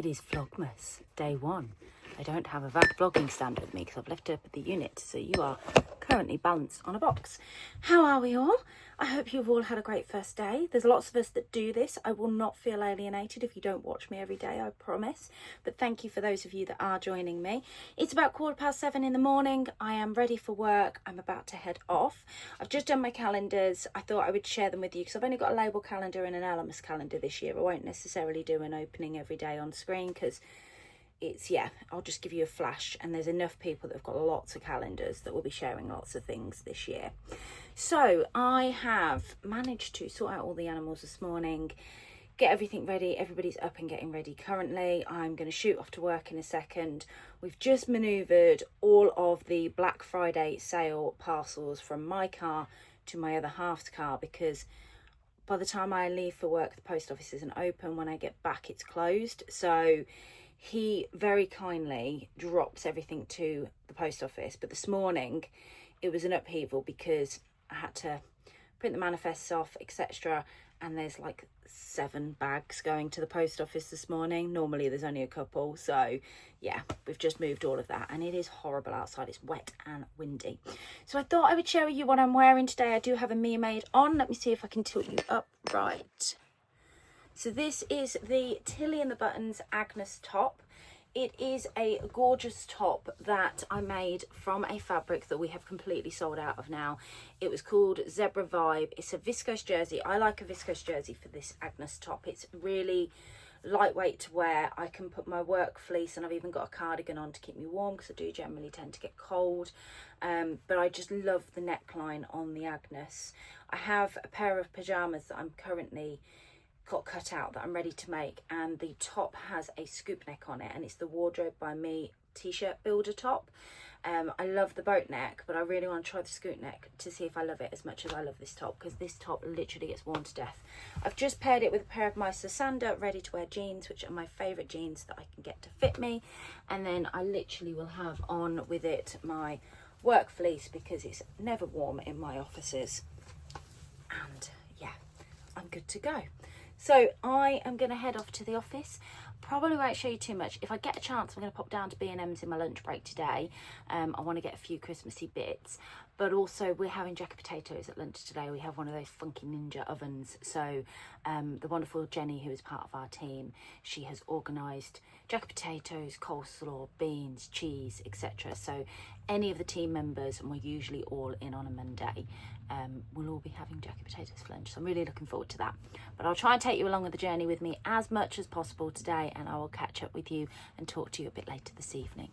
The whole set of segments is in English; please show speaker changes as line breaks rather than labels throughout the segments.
It is Vlogmas, day 1. I don't have a vlogging stand with me because I've left it up at the unit, so you are currently balanced on a box. How are we all? I hope you've all had a great first day. There's lots of us that do this. I will not feel alienated if you don't watch me every day, I promise. But thank you for those of you that are joining me. It's about 7:15 in the morning. I am ready for work. I'm about to head off. I've just done my calendars. I thought I would share them with you because I've only got a label calendar and an Elemis calendar this year. I won't necessarily do an opening every day on screen because I'll just give you a flash, and there's enough people that have got lots of calendars that will be sharing lots of things this year. So I have managed to sort out all the animals this morning, get everything ready. Everybody's up and getting ready currently. I'm going to shoot off to work in a second. We've just manoeuvred all of the Black Friday sale parcels from my car to my other half's car because by the time I leave for work, the post office isn't open. When I get back, it's closed. So he very kindly drops everything to the post office. But this morning, it was an upheaval because I had to print the manifests off, etc. And there's like 7 bags going to the post office this morning. Normally, there's only a couple. So, yeah, we've just moved all of that. And it is horrible outside. It's wet and windy. So I thought I would share with you what I'm wearing today. I do have a Mermaid on. Let me see if I can tilt you up right. So this is the Tilly and the Buttons Agnes top. It is a gorgeous top that I made from a fabric that we have completely sold out of now. It was called Zebra Vibe. It's a viscose jersey. I like a viscose jersey for this Agnes top. It's really lightweight to wear. I can put my work fleece, and I've even got a cardigan on to keep me warm because I do generally tend to get cold. But I just love the neckline on the Agnes. I have a pair of pyjamas that I'm currently got cut out that I'm ready to make, and the top has a scoop neck on it, and it's the Wardrobe by Me t-shirt builder top. I love the boat neck, but I really want to try the scoop neck to see if I love it as much as I love this top, because this top literally gets worn to death. I've just paired it with a pair of my Sasanda ready to wear jeans, which are my favorite jeans that I can get to fit me, and then I literally will have on with it my work fleece because it's never warm in my offices, and yeah, I'm good to go. So I am going to head off to the office. Probably won't show you too much. If I get a chance, I'm going to pop down to B&M's in my lunch break today. I want to get a few Christmassy bits. But also, we're having jacket potatoes at lunch today. We have one of those funky ninja ovens. So the wonderful Jenny, who is part of our team, she has organised jacket potatoes, coleslaw, beans, cheese, etc. So any of the team members, and we're usually all in on a Monday, we'll all be having jacket potatoes for lunch. So I'm really looking forward to that. But I'll try and take you along with the journey with me as much as possible today, and I will catch up with you and talk to you a bit later this evening.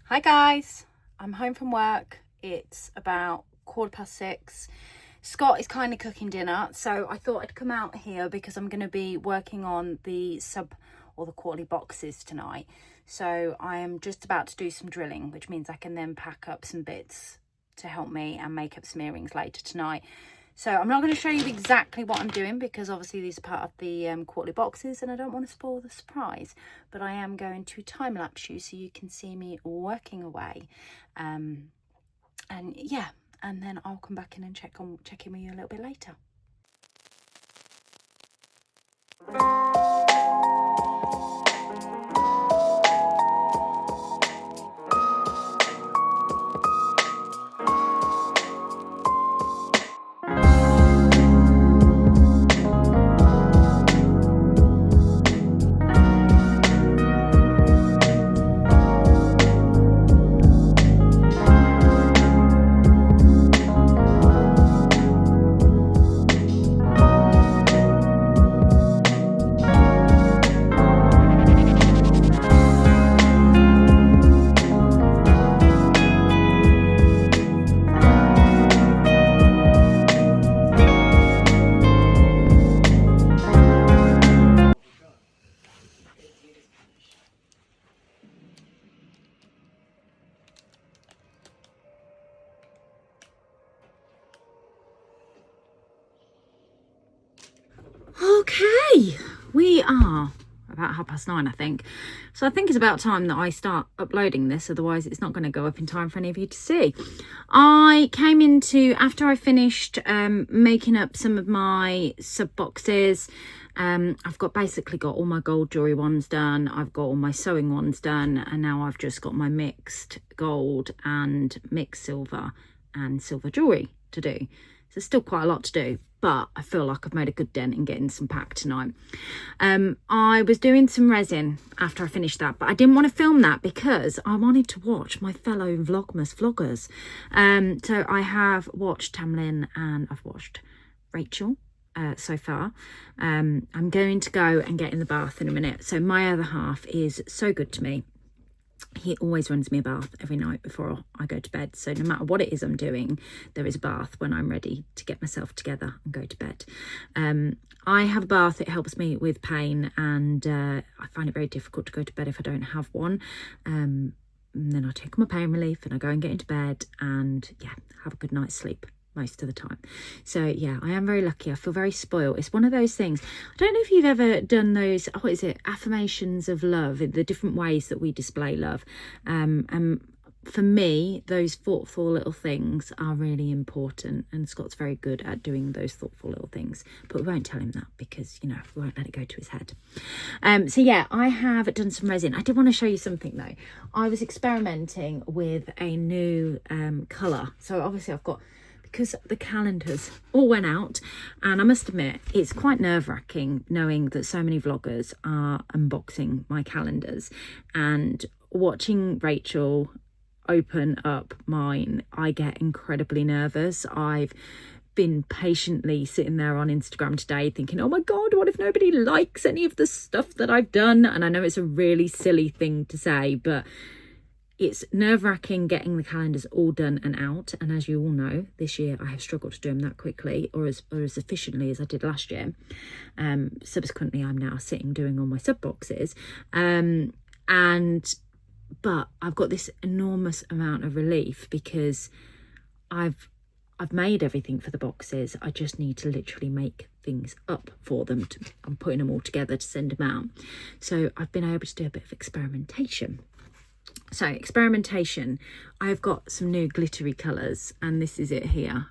Hi guys, I'm home from work. It's about 6:15. Scott is kind of cooking dinner, so I thought I'd come out here because I'm going to be working on the the quarterly boxes tonight. So I am just about to do some drilling, which means I can then pack up some bits to help me and make up some earrings later tonight. So I'm not going to show you exactly what I'm doing because obviously these are part of the quarterly boxes and I don't want to spoil the surprise. But I am going to time-lapse you so you can see me working away. And yeah, and then I'll come back in and check in with you a little bit later. We are about 9:30, I think. So I think it's about time that I start uploading this, otherwise it's not going to go up in time for any of you to see. I came into, after I finished making up some of my sub boxes, I've basically got all my gold jewelry ones done, I've got all my sewing ones done, and now I've just got my mixed gold and mixed silver and silver jewelry to do. So there's still quite a lot to do, but I feel like I've made a good dent in getting some packed tonight. I was doing some resin after I finished that, but I didn't want to film that because I wanted to watch my fellow Vlogmas vloggers. So I have watched Tamlin and I've watched Rachel so far. I'm going to go and get in the bath in a minute. So my other half is so good to me. He always runs me a bath every night before I go to bed. So no matter what it is I'm doing, there is a bath when I'm ready to get myself together and go to bed. I have a bath. It helps me with pain, and I find it very difficult to go to bed if I don't have one. And then I take my pain relief and I go and get into bed and yeah, have a good night's sleep most of the time. So yeah, I am very lucky. I feel very spoiled. It's one of those things. I don't know if you've ever done those, what is it, affirmations of love, the different ways that we display love. And for me, those thoughtful little things are really important, and Scott's very good at doing those thoughtful little things, but we won't tell him that because, you know, we won't let it go to his head. So yeah, I have done some resin. I did want to show you something though. I was experimenting with a new colour. So obviously I've got, because the calendars all went out, and I must admit it's quite nerve-wracking knowing that so many vloggers are unboxing my calendars, and watching Rachel open up mine, I get incredibly nervous. I've been patiently sitting there on Instagram today thinking, oh my god, what if nobody likes any of the stuff that I've done? And I know it's a really silly thing to say, but it's nerve-wracking getting the calendars all done and out. And as you all know, this year I have struggled to do them that quickly or as efficiently as I did last year. Subsequently, I'm now sitting doing all my sub boxes. But I've got this enormous amount of relief because I've made everything for the boxes. I just need to literally make things up for them. I'm putting them all together to send them out. So I've been able to do a bit of experimentation. So experimentation, I've got some new glittery colours, and this is it here.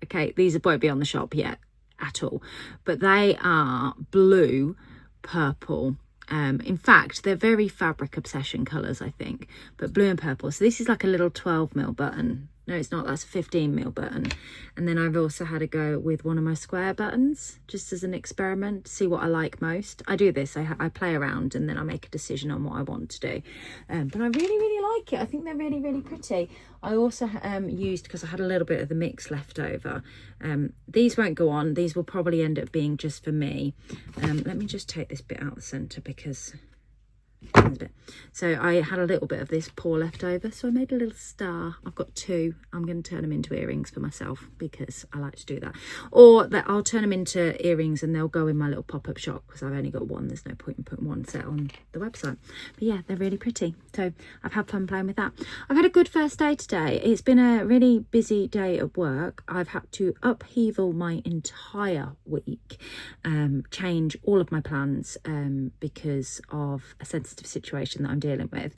Okay, these won't be on the shop yet at all, but they are blue, purple. In fact, they're very fabric obsession colours, I think, but blue and purple. So this is like a little 12mm button. No, it's not. That's a 15mm button. And then I've also had a go with one of my square buttons, just as an experiment, to see what I like most. I do this. I play around and then I make a decision on what I want to do. But I really, really like it. I think they're really, really pretty. I also used, because I had a little bit of the mix left over. These won't go on. These will probably end up being just for me. Let me just take this bit out of the centre because... So I had a little bit of this pour left over, so I made a little star. I've got two. I'm going to turn them into earrings for myself because I like to do that, or that I'll turn them into earrings and they'll go in my little pop-up shop because I've only got one. There's no point in putting one set on the website, but yeah, they're really pretty. So I've had fun playing with that. I've had a good first day today. It's been a really busy day at work. I've had to upheaval my entire week, change all of my plans because of a sensitive situation that I'm dealing with.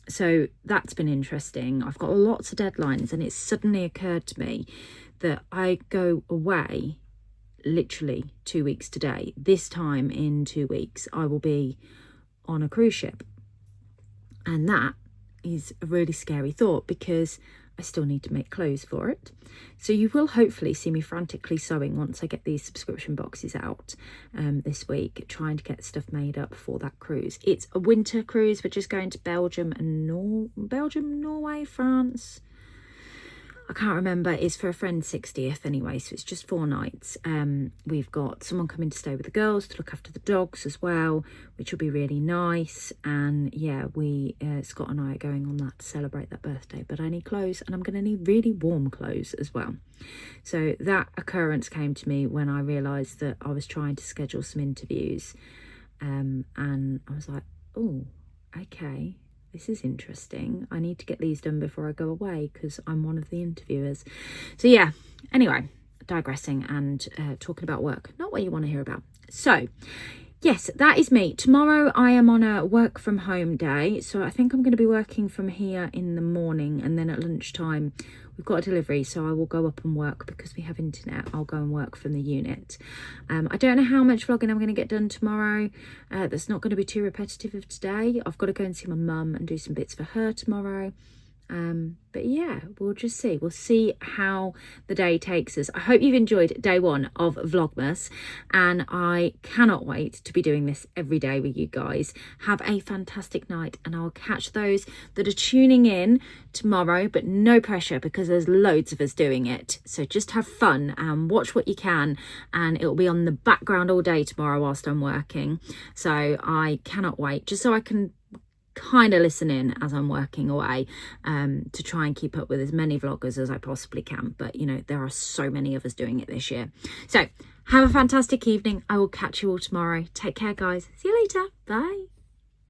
So that's been interesting. I've got lots of deadlines, and it's suddenly occurred to me that I go away literally 2 weeks today. This time in 2 weeks I will be on a cruise ship, and that is a really scary thought because I still need to make clothes for it. So you will hopefully see me frantically sewing once I get these subscription boxes out this week, trying to get stuff made up for that cruise. It's a winter cruise. We're just going to Belgium and Norway, France. I can't remember. It's for a friend's 60th anyway, so it's just 4 nights. We've got someone coming to stay with the girls to look after the dogs as well, which will be really nice. And yeah, Scott and I are going on that to celebrate that birthday. But I need clothes, and I'm going to need really warm clothes as well. So that occurrence came to me when I realised that I was trying to schedule some interviews, and I was like, oh, okay. This is interesting. I need to get these done before I go away because I'm one of the interviewers. So yeah, anyway, digressing and talking about work. Not what you want to hear about. So yes, that is me. Tomorrow I am on a work from home day, so I think I'm going to be working from here in the morning, and then at lunchtime we've got a delivery, so I will go up and work because we have internet. I'll go and work from the unit. I don't know how much vlogging I'm going to get done tomorrow. That's not going to be too repetitive of today. I've got to go and see my mum and do some bits for her tomorrow. But yeah, we'll just see. We'll see how the day takes us. I hope you've enjoyed day one of Vlogmas, and I cannot wait to be doing this every day with you guys. Have a fantastic night, and I'll catch those that are tuning in tomorrow, but no pressure because there's loads of us doing it. So just have fun and watch what you can, and it'll be on the background all day tomorrow whilst I'm working. So I cannot wait, just so I can kind of listen in as I'm working away, to try and keep up with as many vloggers as I possibly can. But you know, there are so many of us doing it this year. So have a fantastic evening. I will catch you all tomorrow. Take care, guys. See you later. Bye.